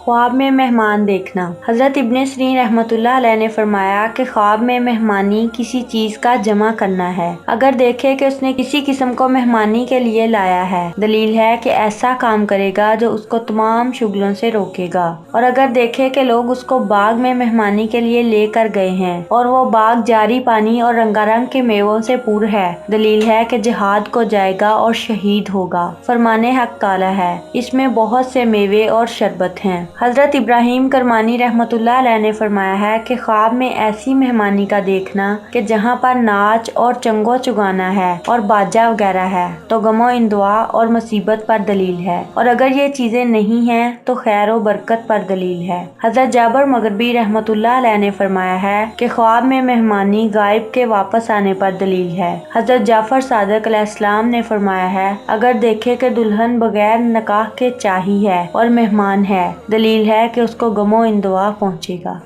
ख्वाब में मेहमान देखना। हज़रत इब्न सिरीन रहमतुल्लाह अलैह ने फरमाया कि ख्वाब में मेहमानी किसी चीज का जमा करना है। अगर देखे कि उसने किसी किस्म को मेहमानी के लिए लाया है, दलील है कि ऐसा काम करेगा जो उसको तमाम शुगलों से रोकेगा। और अगर देखे कि लोग उसको बाग में मेहमानी के लिए लेकर गए हैं और वो बाग जारी पानी और रंगारंग के मेवों से पूर है, दलील है कि जिहाद को जाएगा और शहीद होगा। फरमाने हक ताला है, इसमें बहुत से मेवे और शरबत हैं। हजरत इब्राहिम करमानी रहमतुल्लाह अलैह ने फरमाया है कि ख्वाब में ऐसी मेहमानी का देखना कि जहाँ पर नाच और चंगो चुगाना है और बाजा वगैरह है तो गमो इंदुआ और मुसीबत पर दलील है, और अगर ये चीजें नहीं हैं तो खैर और बरकत पर दलील है। हजरत जाबर मगरबी रहमतुल्लाह अलैह ने फरमाया है कि ख्वाब में मेहमानी गायब के वापस आने पर दलील है। हजरत जाफर सादिक अलैहिस्सलाम ने फरमाया है, अगर देखे कि दुल्हन बगैर निकाह के चाही है और मेहमान है, दलील है कि उसको गमो इंदुआ पहुंचेगा।